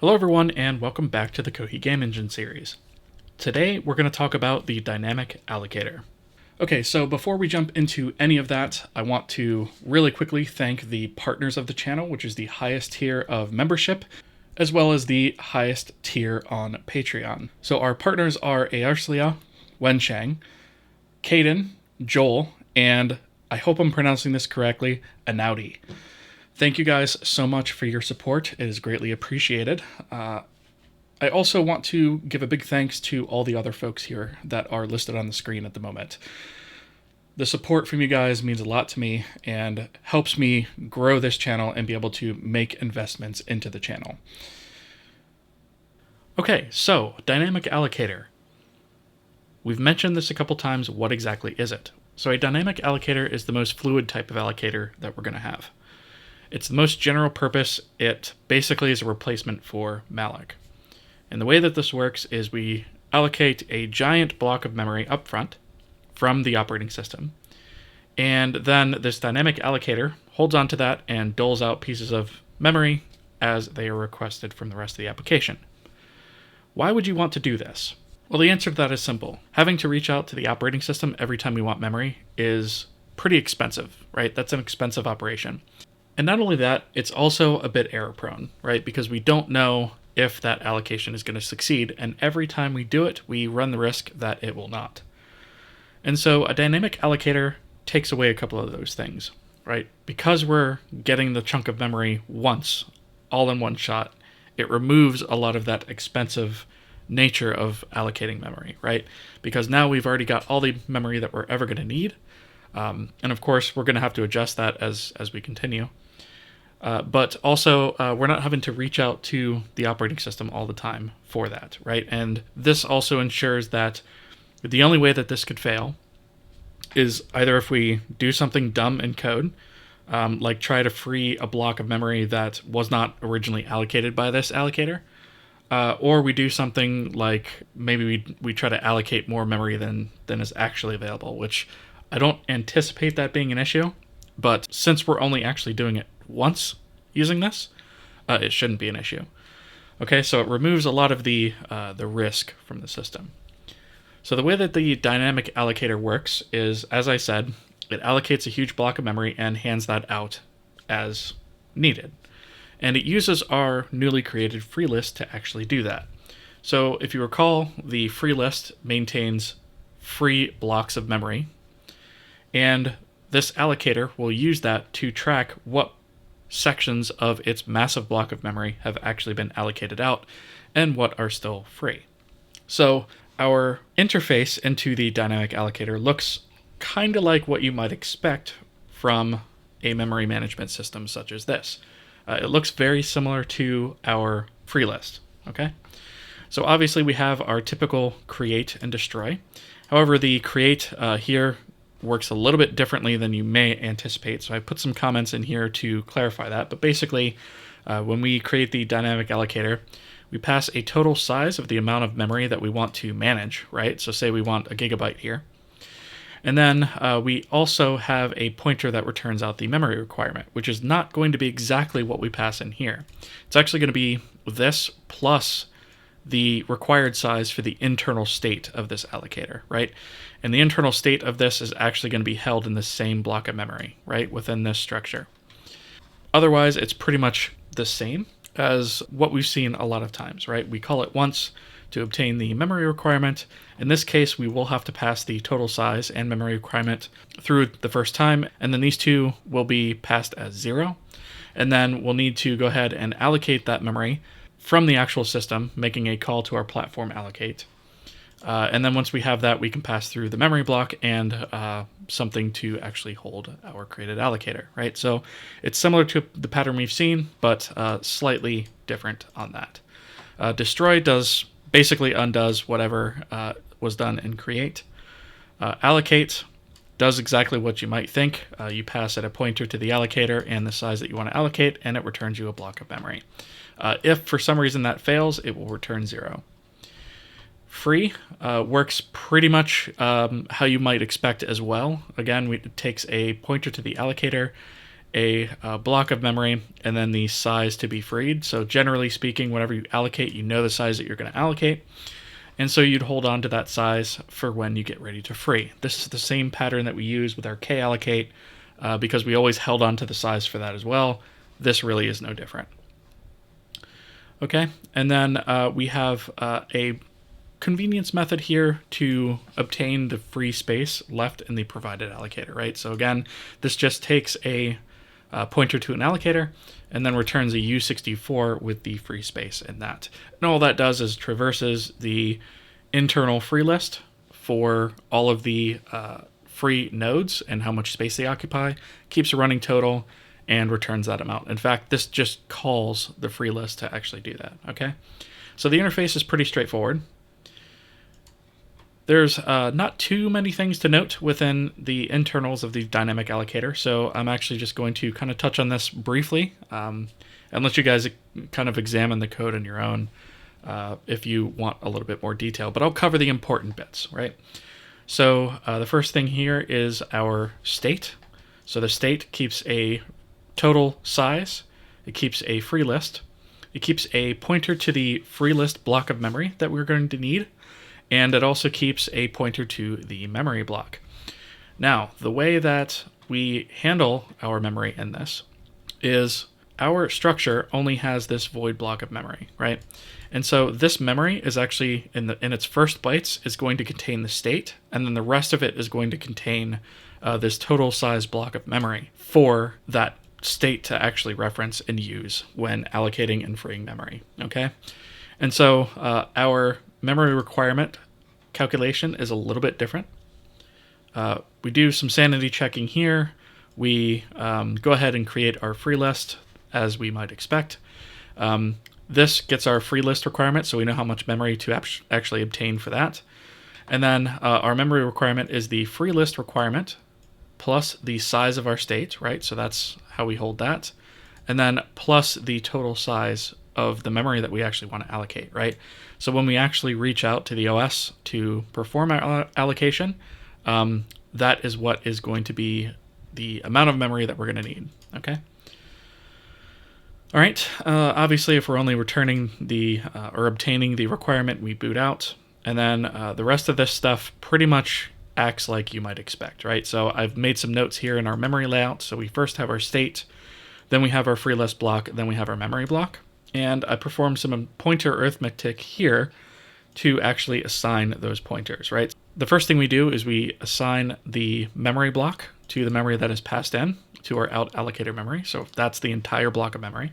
Hello everyone and welcome back to the Kohi Game Engine series. Today we're going to talk about the dynamic allocator. Okay, so before we jump into any of that, I want to really quickly thank the partners of the channel, which is the highest tier of membership, as well as the highest tier on Patreon. So our partners are Eearslya, Wensheng, Caden, Joel, and I hope I'm pronouncing this correctly, Aneudy. Thank you guys so much for your support. It is greatly appreciated. I also want to give a big thanks to all the other folks here that are listed on the screen at the moment. The support from you guys means a lot to me and helps me grow this channel and be able to make investments into the channel. Okay, so dynamic allocator. We've mentioned this a couple times. What exactly is it? So a dynamic allocator is the most fluid type of allocator that we're going to have. It's the most general purpose. It basically is a replacement for malloc. And the way that this works is we allocate a giant block of memory up front from the operating system. And then this dynamic allocator holds onto that and doles out pieces of memory as they are requested from the rest of the application. Why would you want to do this? Well, the answer to that is simple. Having to reach out to the operating system every time we want memory is pretty expensive, right? That's an expensive operation. And not only that, it's also a bit error prone, right? Because we don't know if that allocation is going to succeed, and every time we do it, we run the risk that it will not. And so a dynamic allocator takes away a couple of those things, right? Because we're getting the chunk of memory once, all in one shot, it removes a lot of that expensive nature of allocating memory, right? Because now we've already got all the memory that we're ever going to need. And of course, we're going to have to adjust that as we continue. But also, we're not having to reach out to the operating system all the time for that, right? And this also ensures that the only way that this could fail is either if we do something dumb in code, like try to free a block of memory that was not originally allocated by this allocator, or we do something like maybe we try to allocate more memory than is actually available, which I don't anticipate that being an issue. But since we're only actually doing it once using this, it shouldn't be an issue. Okay, so it removes a lot of the risk from the system. So the way that the dynamic allocator works is, as I said, it allocates a huge block of memory and hands that out as needed. And it uses our newly created free list to actually do that. So if you recall, the free list maintains free blocks of memory, and this allocator will use that to track what sections of its massive block of memory have actually been allocated out and what are still free. So our interface into the dynamic allocator looks kind of like what you might expect from a memory management system such as this. It looks very similar to our free list, okay? So obviously we have our typical create and destroy. However, the create here works a little bit differently than you may anticipate. So I put some comments in here to clarify that. But basically, when we create the dynamic allocator, we pass a total size of the amount of memory that we want to manage, right? So say we want a gigabyte here. And then we also have a pointer that returns out the memory requirement, which is not going to be exactly what we pass in here. It's actually going to be this plus the required size for the internal state of this allocator, right? And the internal state of this is actually going to be held in the same block of memory, right, within this structure. Otherwise, it's pretty much the same as what we've seen a lot of times, right? We call it once to obtain the memory requirement. In this case, we will have to pass the total size and memory requirement through the first time, and then these two will be passed as 0. And then we'll need to go ahead and allocate that memory from the actual system, making a call to our platform allocate. And then once we have that, we can pass through the memory block and something to actually hold our created allocator, right? So it's similar to the pattern we've seen, but slightly different on that. Destroy basically undoes whatever was done in create. Allocate does exactly what you might think. You pass it a pointer to the allocator and the size that you want to allocate, and it returns you a block of memory. If for some reason that fails, it will return 0. Free works pretty much how you might expect as well. Again, it takes a pointer to the allocator a block of memory and then the size to be freed. So generally speaking, whenever you allocate, you know the size that you're going to allocate. And so you'd hold on to that size for when you get ready to free. This is the same pattern that we use with our kallocate because we always held on to the size for that as well. This really is no different. Okay, and then we have a convenience method here to obtain the free space left in the provided allocator, right? So again, this just takes a pointer to an allocator and then returns a U64 with the free space in that. And all that does is traverses the internal free list for all of the free nodes and how much space they occupy, keeps a running total, and returns that amount. In fact, this just calls the free list to actually do that, okay? So the interface is pretty straightforward. There's not too many things to note within the internals of the dynamic allocator, so I'm actually just going to kind of touch on this briefly and let you guys kind of examine the code on your own if you want a little bit more detail, but I'll cover the important bits, right? So the first thing here is our state. So the state keeps a total size, it keeps a free list, it keeps a pointer to the free list block of memory that we're going to need, and it also keeps a pointer to the memory block. Now, the way that we handle our memory in this is our structure only has this void block of memory, right? And so this memory is actually, in its first bytes, is going to contain the state, and then the rest of it is going to contain this total size block of memory for that state to actually reference and use when allocating and freeing memory, okay? And so our memory requirement calculation is a little bit different. We do some sanity checking here. We go ahead and create our free list as we might expect. This gets our free list requirement, so we know how much memory to actually obtain for that. And then our memory requirement is the free list requirement plus the size of our state, right? So that's how we hold that. And then plus the total size of the memory that we actually want to allocate, right? So when we actually reach out to the OS to perform our allocation, that is what is going to be the amount of memory that we're going to need, okay? All right, obviously if we're only returning the, or obtaining the requirement, we boot out, and then the rest of this stuff pretty much acts like you might expect, right? So I've made some notes here in our memory layout. So we first have our state, then we have our free list block, then we have our memory block. And I perform some pointer arithmetic here to actually assign those pointers, right? The first thing we do is we assign the memory block to the memory that is passed in to our allocator memory. So that's the entire block of memory.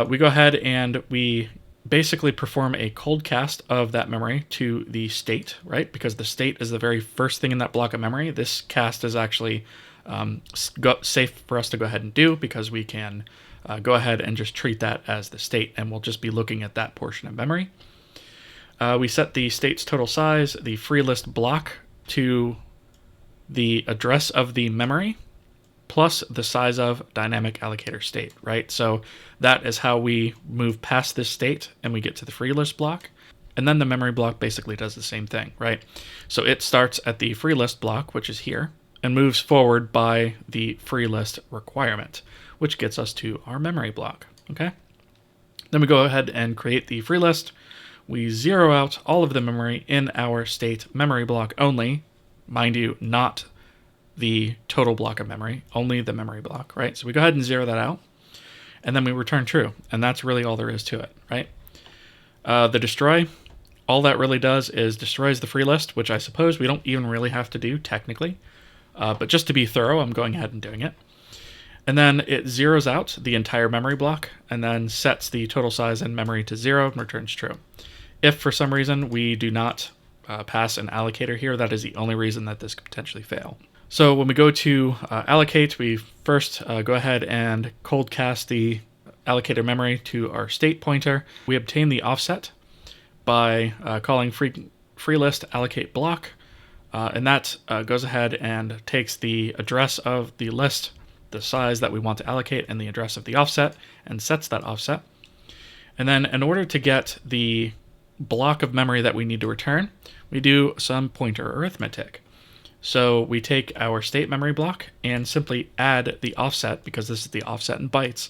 We go ahead and we basically perform a cold cast of that memory to the state, right? Because the state is the very first thing in that block of memory. This cast is actually safe for us to go ahead and do because we can go ahead and just treat that as the state, and we'll just be looking at that portion of memory. We set the state's total size, the free list block, to the address of the memory plus the size of dynamic allocator state, right? So that is how we move past this state and we get to the free list block. And then the memory block basically does the same thing, right? So it starts at the free list block, which is here, and moves forward by the free list requirement, which gets us to our memory block, okay? Then we go ahead and create the free list. We zero out all of the memory in our state memory block only, mind you, not the total block of memory, only the memory block, right? So we go ahead and zero that out, and then we return true, and that's really all there is to it, right? The destroy, all that really does is destroys the free list, which I suppose we don't even really have to do technically, but just to be thorough, I'm going ahead and doing it. And then it zeroes out the entire memory block and then sets the total size and memory to 0 and returns true. If for some reason we do not pass an allocator here, that is the only reason that this could potentially fail. So when we go to allocate, we first go ahead and cold cast the allocator memory to our state pointer. We obtain the offset by calling free list allocate block, and that goes ahead and takes the address of the list, the size that we want to allocate, and the address of the offset, and sets that offset. And then in order to get the block of memory that we need to return, we do some pointer arithmetic. So we take our state memory block and simply add the offset, because this is the offset in bytes.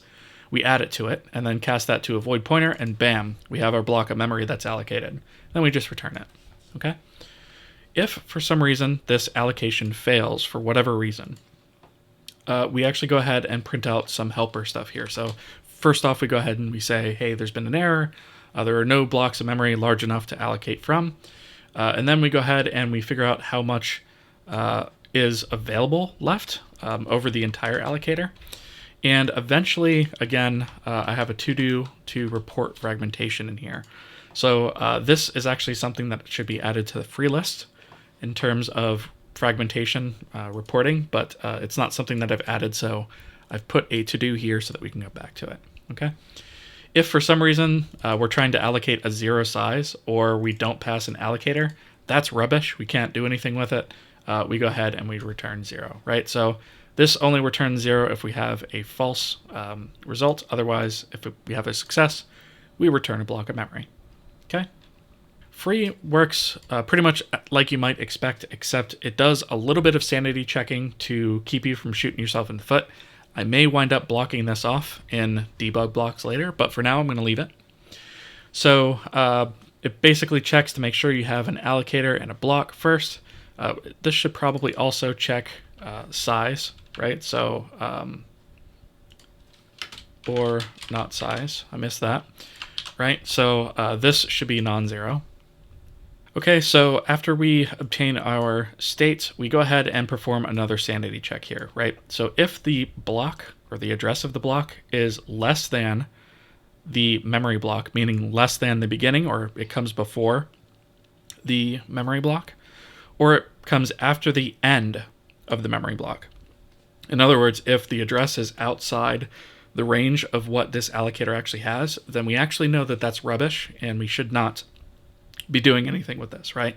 We add it to it and then cast that to a void pointer, and bam, we have our block of memory that's allocated. Then we just return it. Okay? If for some reason this allocation fails for whatever reason, we actually go ahead and print out some helper stuff here. So first off, we go ahead and we say, hey, there's been an error. There are no blocks of memory large enough to allocate from. And then we go ahead and we figure out how much is available left over the entire allocator. And eventually, again, I have a to-do to report fragmentation in here. So this is actually something that should be added to the free list in terms of fragmentation reporting, but it's not something that I've added, so I've put a to-do here so that we can go back to it. Okay. If for some reason we're trying to allocate a 0 size, or we don't pass an allocator, that's rubbish. We can't do anything with it. We go ahead and we return 0, right? So this only returns 0 if we have a false result. Otherwise, if we have a success, we return a block of memory. Okay. Free works pretty much like you might expect, except it does a little bit of sanity checking to keep you from shooting yourself in the foot. I may wind up blocking this off in debug blocks later, but for now I'm going to leave it. So it basically checks to make sure you have an allocator and a block first. This should probably also check size, right? So, or not size, I missed that, right? So this should be non-zero. Okay, so after we obtain our state, we go ahead and perform another sanity check here, right? So if the block, or the address of the block, is less than the memory block, meaning less than the beginning, or it comes before the memory block, or it comes after the end of the memory block. In other words, if the address is outside the range of what this allocator actually has, then we actually know that that's rubbish, and we should not be doing anything with this, right?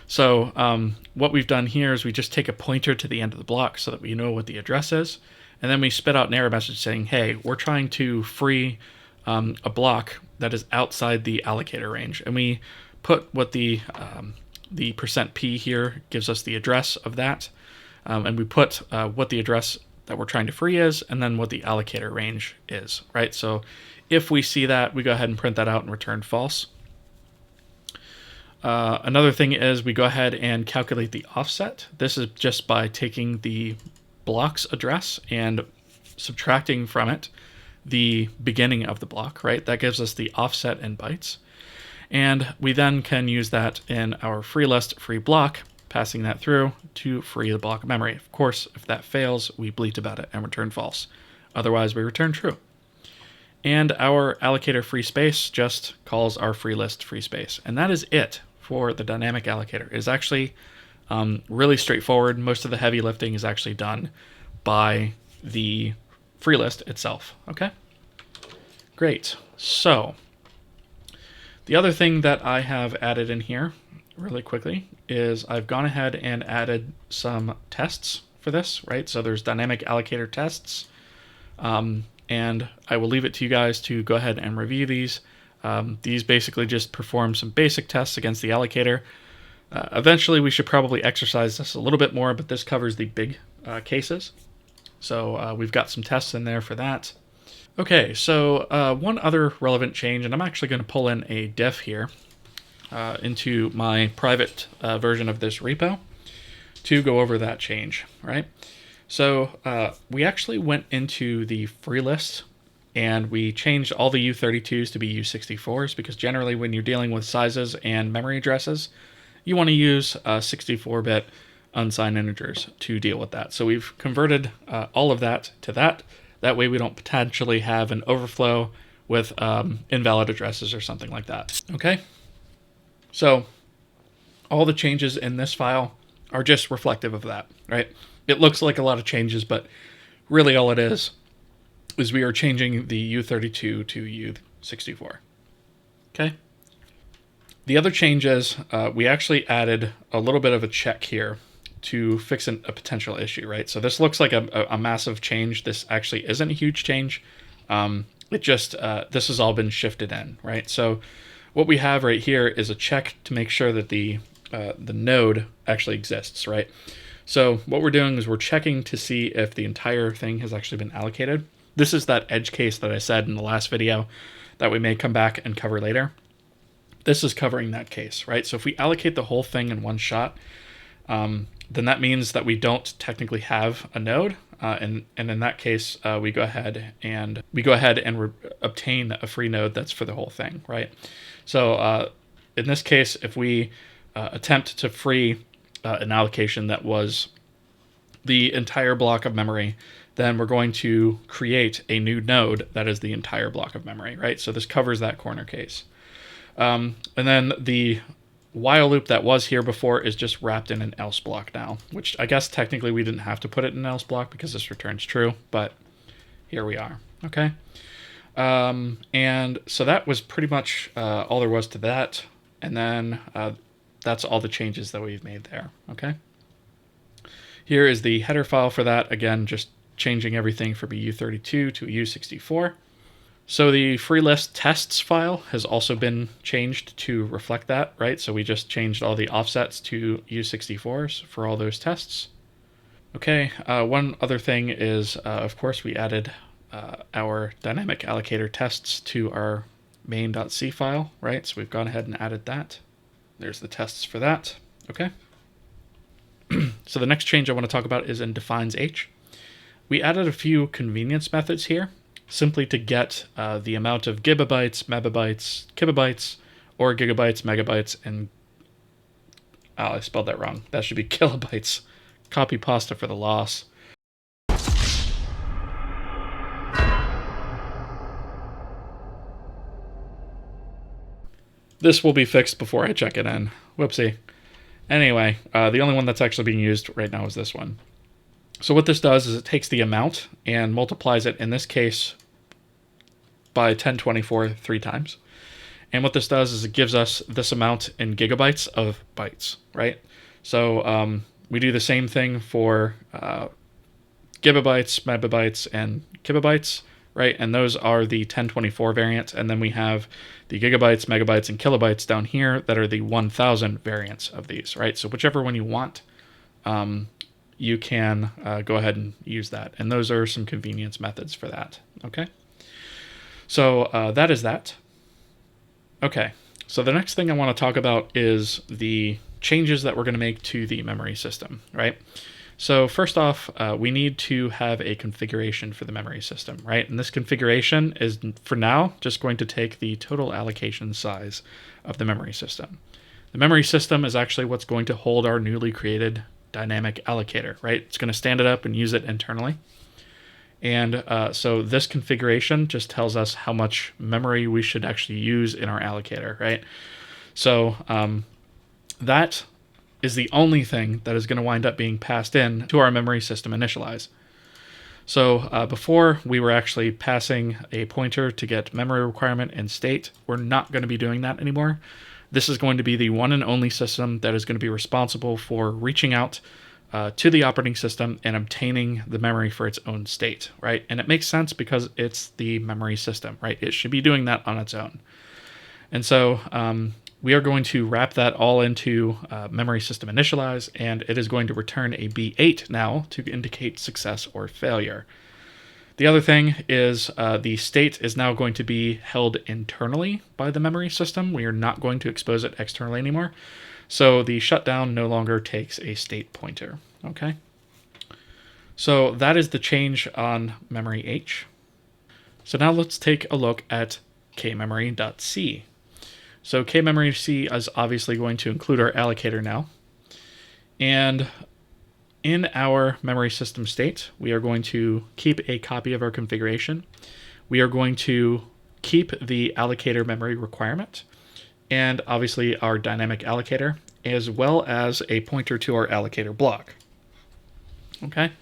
So what we've done here is we just take a pointer to the end of the block so that we know what the address is, and then we spit out an error message saying, hey, we're trying to free a block that is outside the allocator range, and we put what the %p here gives us the address of that, and we put what the address that we're trying to free is, and then what the allocator range is, right? So if we see that, we go ahead and print that out and return false. Another thing is we go ahead and calculate the offset. This is just by taking the block's address and subtracting from it the beginning of the block, right? That gives us the offset in bytes. And we then can use that in our free list free block, passing that through to free the block of memory. Of course, if that fails, we bleat about it and return false. Otherwise, we return true. And our allocator free space just calls our free list free space. And that is it for the dynamic allocator. It's actually really straightforward. Most of the heavy lifting is actually done by the free list itself. Okay, great. So the other thing that I have added in here really quickly is I've gone ahead and added some tests for this, right? So there's dynamic allocator tests, and I will leave it to you guys to go ahead and review these. These basically just perform some basic tests against the allocator. Eventually, we should probably exercise this a little bit more, but this covers the big cases. So we've got some tests in there for that. Okay, so one other relevant change, and I'm actually going to pull in a diff here into my private version of this repo to go over that change, right? So we actually went into the free list and we changed all the U32s to be U64s, because generally when you're dealing with sizes and memory addresses, you want to use 64-bit unsigned integers to deal with that. So we've converted all of that to that. That way we don't potentially have an overflow with invalid addresses or something like that. Okay? So all the changes in this file are just reflective of that, right? It looks like a lot of changes, but really all it is we are changing the U32 to U64. Okay? The other change is we actually added a little bit of a check here to fix a potential issue, right? So this looks like a massive change. This actually isn't a huge change. It just, this has all been shifted in, right? So what we have right here is a check to make sure that the node actually exists, right? So what we're doing is we're checking to see if the entire thing has actually been allocated. This is that edge case that I said in the last video that we may come back and cover later. This is covering that case, right? So if we allocate the whole thing in one shot, then that means that we don't technically have a node. And in that case, we go ahead and obtain a free node that's for the whole thing, right? So in this case, if we attempt to free an allocation that was the entire block of memory, then we're going to create a new node that is the entire block of memory, right? So this covers that corner case. And then the while loop that was here before is just wrapped in an else block now, which I guess technically we didn't have to put it in an else block because this returns true, but here we are, okay? And so that was pretty much all there was to that. And then that's all the changes that we've made there, okay? Here is the header file for that. Again, just changing everything from a U32 to a U64. So the free list tests file has also been changed to reflect that, right? So we just changed all the offsets to U64s for all those tests. Okay, one other thing is, of course, we added our dynamic allocator tests to our main.c file, right? So we've gone ahead and added that. There's the tests for that, okay? So the next change I want to talk about is in defines h. We added a few convenience methods here, simply to get the amount of gigabytes, megabytes, kilobytes, or gigabytes, megabytes, and I spelled that wrong. That should be kilobytes. Copy pasta for the loss. This will be fixed before I check it in. Whoopsie. Anyway, the only one that's actually being used right now is this one. So what this does is it takes the amount and multiplies it, in this case, by 1024 3 times. And what this does is it gives us this amount in gigabytes of bytes, right? So we do the same thing for gigabytes, megabytes, and kilobytes, right? And those are the 1024 variants. And then we have the gigabytes, megabytes, and kilobytes down here that are the 1000 variants of these, right? So whichever one you want, you can go ahead and use that. And those are some convenience methods for that, okay? So that is that. Okay, so the next thing I want to talk about is the changes that we're going to make to the memory system, right? So first off, we need to have a configuration for the memory system, right? And this configuration is, for now, just going to take the total allocation size of the memory system. The memory system is actually what's going to hold our newly created dynamic allocator, right? It's going to stand it up and use it internally. And so this configuration just tells us how much memory we should actually use in our allocator, right? So that is the only thing that is going to wind up being passed in to our memory system initialize. So before we were actually passing a pointer to get memory requirement and state. We're not going to be doing that anymore. This is going to be the one and only system that is going to be responsible for reaching out to the operating system and obtaining the memory for its own state, right? And it makes sense because it's the memory system, right? It should be doing that on its own. And so we are going to wrap that all into memory system initialize, and it is going to return a B8 now to indicate success or failure. The other thing is the state is now going to be held internally by the memory system. We are not going to expose it externally anymore. So the shutdown no longer takes a state pointer, okay? So that is the change on memory H. So now let's take a look at kmemory.c. So kmemory.c is obviously going to include our allocator now. And in our memory system state, we are going to keep a copy of our configuration. We are going to keep the allocator memory requirement, and obviously our dynamic allocator, as well as a pointer to our allocator block. Okay?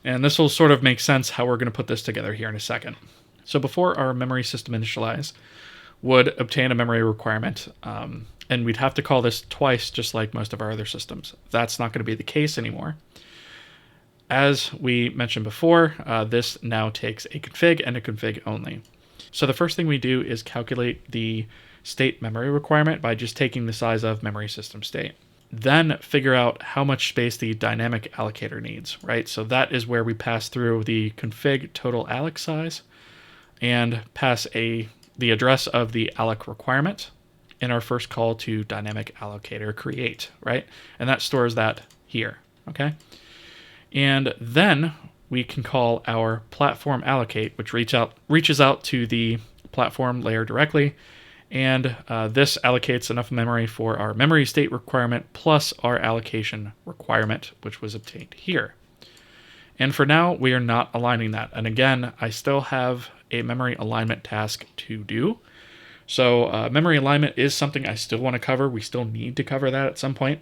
And this will sort of make sense how we're going to put this together here in a second. So before our memory system initialize would obtain a memory requirement, and we'd have to call this twice just like most of our other systems. That's not going to be the case anymore. As we mentioned before, this now takes a config and a config only. So the first thing we do is calculate the state memory requirement by just taking the size of memory system state. then figure out how much space the dynamic allocator needs, right? So that is where we pass through the config total alloc size and pass the address of the alloc requirement in our first call to dynamic allocator create, right? And that stores that here, okay? And then we can call our platform allocate, which reaches out to the platform layer directly, and this allocates enough memory for our memory state requirement plus our allocation requirement, which was obtained here. And for now, we are not aligning that. And again, I still have a memory alignment task to do. So memory alignment is something I still want to cover. We still need to cover that at some point.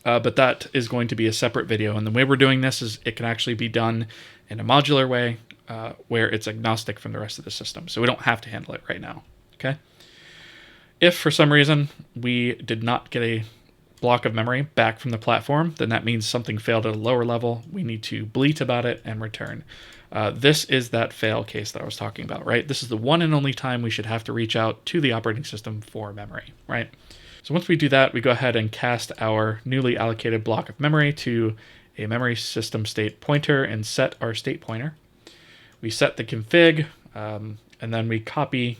But that is going to be a separate video. And the way we're doing this is it can actually be done in a modular way where it's agnostic from the rest of the system. So we don't have to handle it right now, okay? If for some reason we did not get a block of memory back from the platform, then that means something failed at a lower level. We need to bleat about it and return. This is that fail case that I was talking about, right? This is the one and only time we should have to reach out to the operating system for memory, right? So once we do that, we go ahead and cast our newly allocated block of memory to a memory system state pointer and set our state pointer. We set the config, and then we copy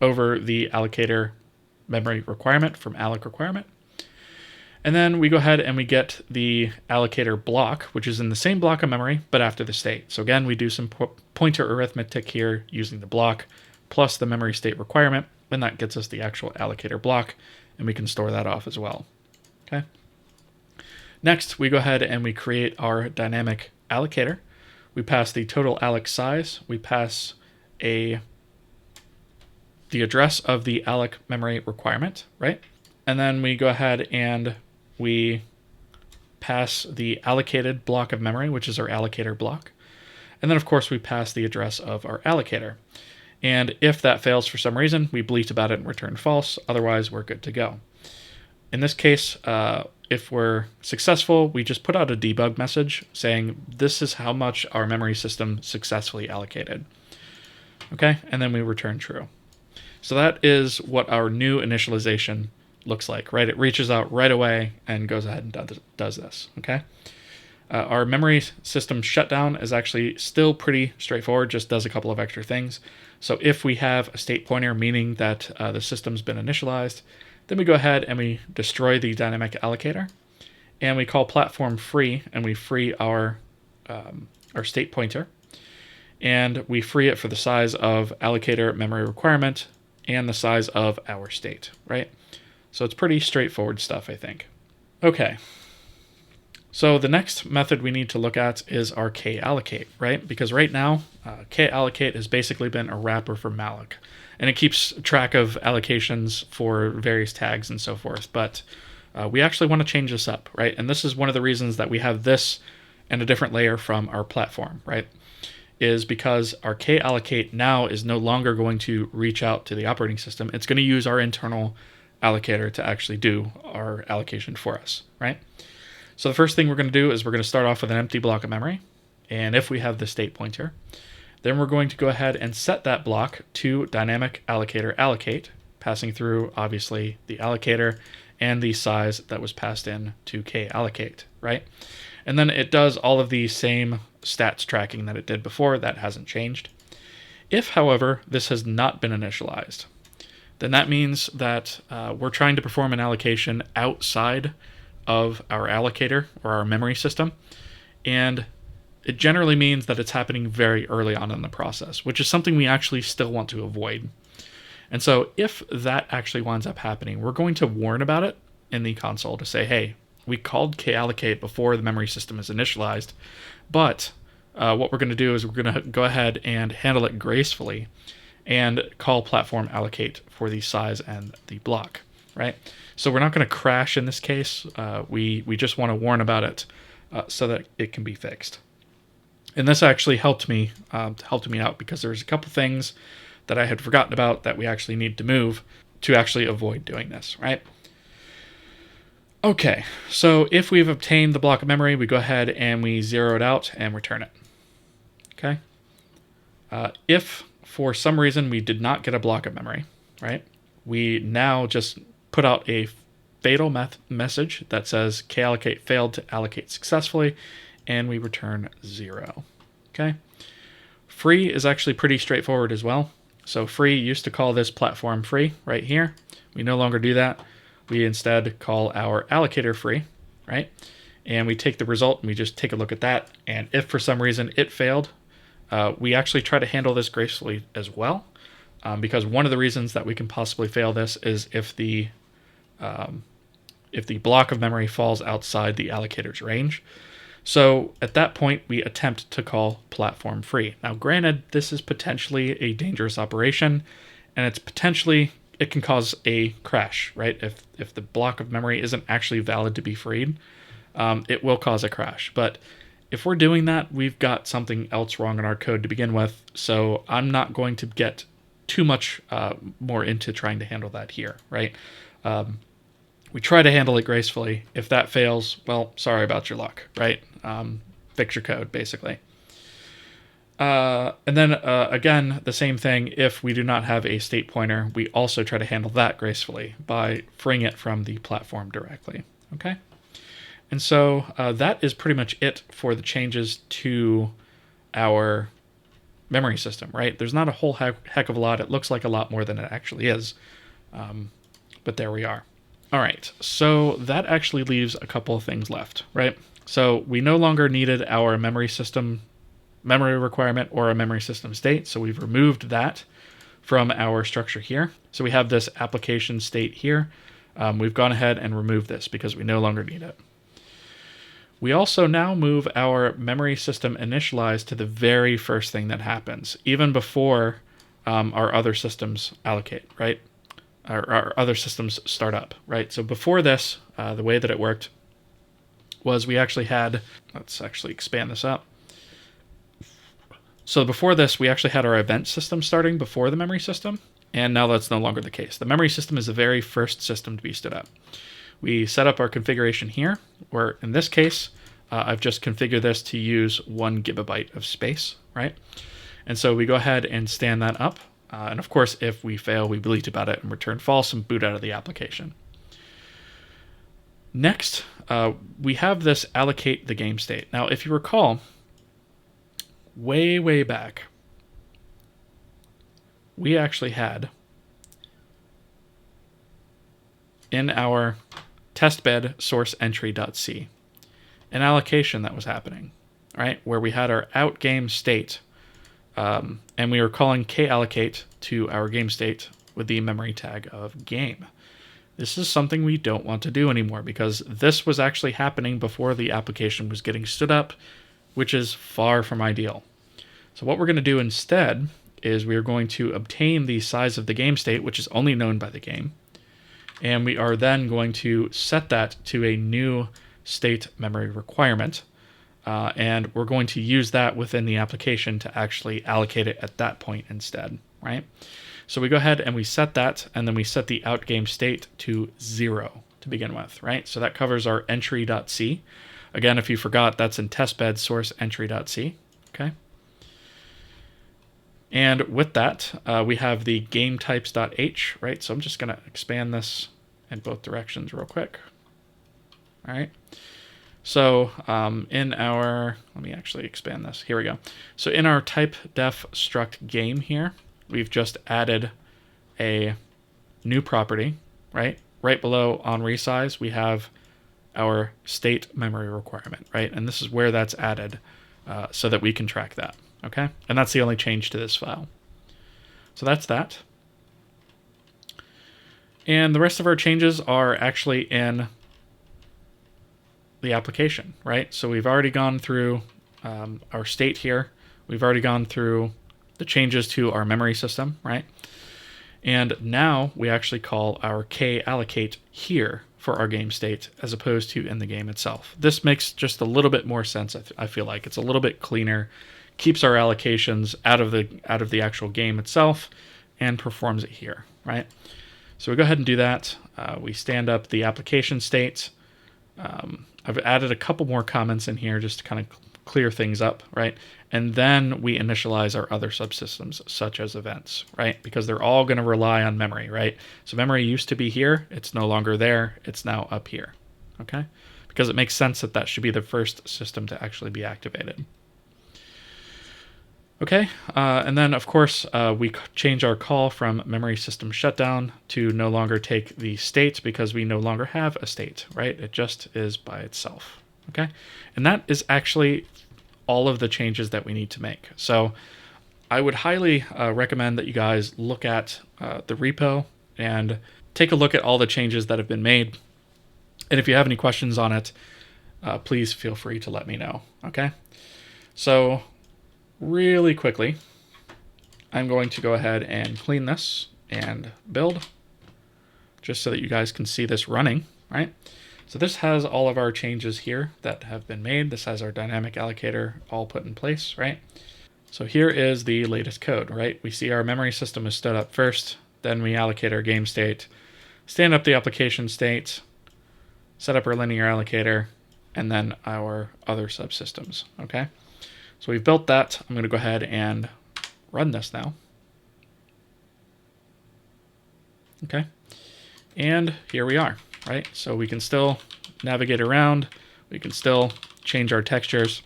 over the allocator memory requirement from alloc requirement. And then we go ahead and we get the allocator block, which is in the same block of memory, but after the state. So again, we do some pointer arithmetic here using the block plus the memory state requirement, and that gets us the actual allocator block, and we can store that off as well. Okay. Next, we go ahead and we create our dynamic allocator. We pass the total alloc size. We pass the address of the alloc memory requirement, right? And then we go ahead and we pass the allocated block of memory, which is our allocator block. And then, of course, we pass the address of our allocator. And if that fails for some reason, we bleat about it and return false. Otherwise, we're good to go. In this case, if we're successful, we just put out a debug message saying this is how much our memory system successfully allocated. Okay, and then we return true. So that is what our new initialization looks like, right? It reaches out right away and goes ahead and does this, okay? Our memory system shutdown is actually still pretty straightforward, just does a couple of extra things. So if we have a state pointer, meaning that the system's been initialized, then we go ahead and we destroy the dynamic allocator, and we call platform free, and we free our state pointer, and we free it for the size of allocator memory requirement and the size of our state, right? So it's pretty straightforward stuff, I think. Okay. So the next method we need to look at is our kallocate, right? Because right now, kallocate has basically been a wrapper for malloc, and it keeps track of allocations for various tags and so forth. But we actually want to change this up, right? And this is one of the reasons that we have this and a different layer from our platform, right? Is because our kallocate now is no longer going to reach out to the operating system. It's going to use our internal allocator to actually do our allocation for us, right? So the first thing we're going to do is we're going to start off with an empty block of memory. And if we have the state pointer, then we're going to go ahead and set that block to dynamic allocator allocate, passing through, obviously, the allocator and the size that was passed in to kallocate, right? And then it does all of the same stats tracking that it did before. That hasn't changed. If, however, this has not been initialized, then that means that we're trying to perform an allocation outside of our allocator or our memory system, and it generally means that it's happening very early on in the process, which is something we actually still want to avoid. And so if that actually winds up happening, we're going to warn about it in the console to say, hey, we called kallocate before the memory system is initialized, but what we're going to do is we're going to go ahead and handle it gracefully and call platform allocate for the size and the block, right? So we're not going to crash in this case. We just want to warn about it so that it can be fixed. And this actually helped me out because there's a couple things that I had forgotten about that we actually need to move to actually avoid doing this, right? Okay, so if we've obtained the block of memory, we go ahead and we zero it out and return it. Okay. If for some reason we did not get a block of memory, right, we now just put out a fatal message that says kallocate failed to allocate successfully, and we return 0. Okay. Free is actually pretty straightforward as well. So free used to call this platform free right here. We no longer do that. We instead call our allocator free, right? And we take the result and we just take a look at that. And if for some reason it failed, we actually try to handle this gracefully as well. Because one of the reasons that we can possibly fail this is if the block of memory falls outside the allocator's range. So at that point, we attempt to call platform free. Now, granted, this is potentially a dangerous operation, and it can cause a crash, right? If the block of memory isn't actually valid to be freed, it will cause a crash. But if we're doing that, we've got something else wrong in our code to begin with. So I'm not going to get too much more into trying to handle that here, right? We try to handle it gracefully. If that fails, well, sorry about your luck, right? Fix your code, basically. And then, again, the same thing. If we do not have a state pointer, we also try to handle that gracefully by freeing it from the platform directly, okay? And so that is pretty much it for the changes to our memory system, right? There's not a whole heck of a lot. It looks like a lot more than it actually is, but there we are. All right, so that actually leaves a couple of things left, right? So we no longer needed our memory requirement or a memory system state, so we've removed that from our structure here. So we have this application state here. We've gone ahead and removed this because we no longer need it. We also now move our memory system initialize to the very first thing that happens, even before our other systems allocate, right? Our other systems start up, right? So before this, the way that it worked was we actually had, let's actually expand this up. So before this, we actually had our event system starting before the memory system, and now that's no longer the case. The memory system is the very first system to be stood up. We set up our configuration here, where in this case, I've just configured this to use 1 GB of space, right? And so we go ahead and stand that up. And of course, if we fail, we delete about it and return false and boot out of the application. Next, we have this allocate the game state. Now, if you recall, way back, we actually had in our testbed source entry.c an allocation that was happening, right? Where we had our out game state, and we were calling kallocate to our game state with the memory tag of game. This is something we don't want to do anymore because this was actually happening before the application was getting stood up, which is far from ideal. So what we're going to do instead is we are going to obtain the size of the game state, which is only known by the game, and we are then going to set that to a new state memory requirement, and we're going to use that within the application to actually allocate it at that point instead, right? So we go ahead and we set that, and then we set the out game state to 0 to begin with, right? So that covers our entry.c. Again, if you forgot, that's in testbed source entry.c, okay? And with that, we have the game types.h, right? So I'm just going to expand this in both directions real quick. All right. So in our, let me actually expand this. Here we go. So in our type def struct game here, we've just added a new property, right? Right below on resize, we have our state memory requirement, right? And this is where that's added so that we can track that, okay? And that's the only change to this file. So that's that. And the rest of our changes are actually in the application, right? So we've already gone through our state here. We've already gone through the changes to our memory system, right? And now we actually call our kallocate here for our game state as opposed to in the game itself. This makes just a little bit more sense. I feel like it's a little bit cleaner, keeps our allocations out of the actual game itself, and performs it here, right? So we go ahead and do that. We stand up the application state. I've added a couple more comments in here just to kind of clear things up, right? And then we initialize our other subsystems, such as events, right? Because they're all going to rely on memory, right? So memory used to be here. It's no longer there. It's now up here, okay? Because it makes sense that that should be the first system to actually be activated. Okay, and then of course we change our call from memory system shutdown to no longer take the state, because we no longer have a state, right? It just is by itself, okay? And that is actually all of the changes that we need to make. So I would highly recommend that you guys look at the repo and take a look at all the changes that have been made. And if you have any questions on it, please feel free to let me know, okay? So really quickly, I'm going to go ahead and clean this and build, just so that you guys can see this running, right? So this has all of our changes here that have been made. This has our dynamic allocator all put in place, right? So here is the latest code, right? We see our memory system is stood up first, then we allocate our game state, stand up the application state, set up our linear allocator, and then our other subsystems, okay? So we've built that. I'm going to go ahead and run this now. Okay. And here we are, right? So we can still navigate around. We can still change our textures.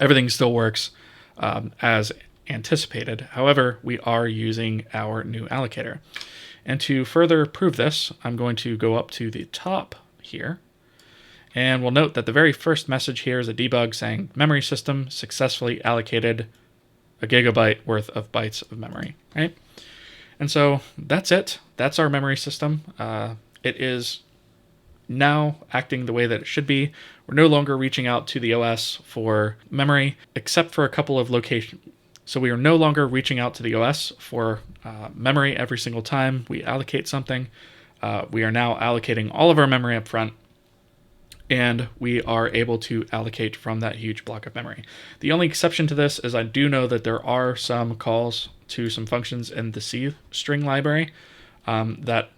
Everything still works as anticipated. However, we are using our new allocator. And to further prove this, I'm going to go up to the top here. And we'll note that the very first message here is a debug saying memory system successfully allocated a gigabyte worth of bytes of memory, right? And so that's it. That's our memory system. It is now acting the way that it should be. We're no longer reaching out to the OS for memory, except for a couple of locations. So we are no longer reaching out to the OS for memory every single time we allocate something. We are now allocating all of our memory up front, and we are able to allocate from that huge block of memory. The only exception to this is I do know that there are some calls to some functions in the C string library that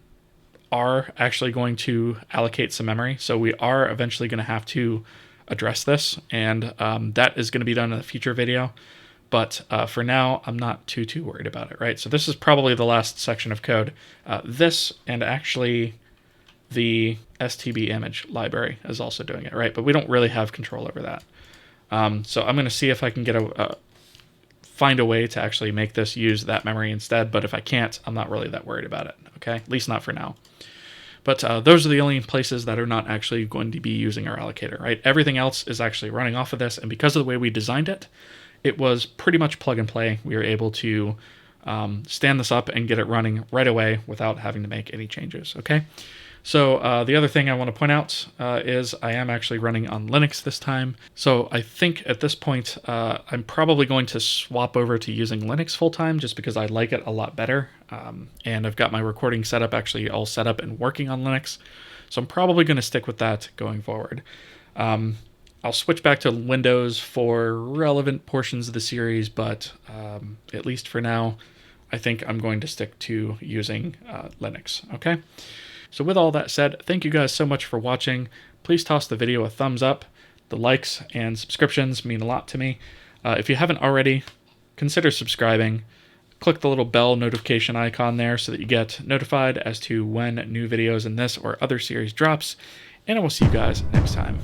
are actually going to allocate some memory. So we are eventually going to have to address this, and that is going to be done in a future video. But for now, I'm not too worried about it, right? So this is probably the last section of code. This and actually the STB image library is also doing it, right? But we don't really have control over that. So I'm going to see if I can get find a way to actually make this use that memory instead. But if I can't, I'm not really that worried about it, okay? At least not for now. But those are the only places that are not actually going to be using our allocator, right? Everything else is actually running off of this. And because of the way we designed it, it was pretty much plug and play. We were able to stand this up and get it running right away without having to make any changes, okay? So the other thing I want to point out is I am actually running on Linux this time. So I think at this point, I'm probably going to swap over to using Linux full-time just because I like it a lot better. And I've got my recording setup actually all set up and working on Linux. So I'm probably going to stick with that going forward. I'll switch back to Windows for relevant portions of the series, but at least for now, I think I'm going to stick to using Linux, okay? So with all that said, thank you guys so much for watching. Please toss the video a thumbs up. The likes and subscriptions mean a lot to me. If you haven't already, consider subscribing. Click the little bell notification icon there so that you get notified as to when new videos in this or other series drops. And I will see you guys next time.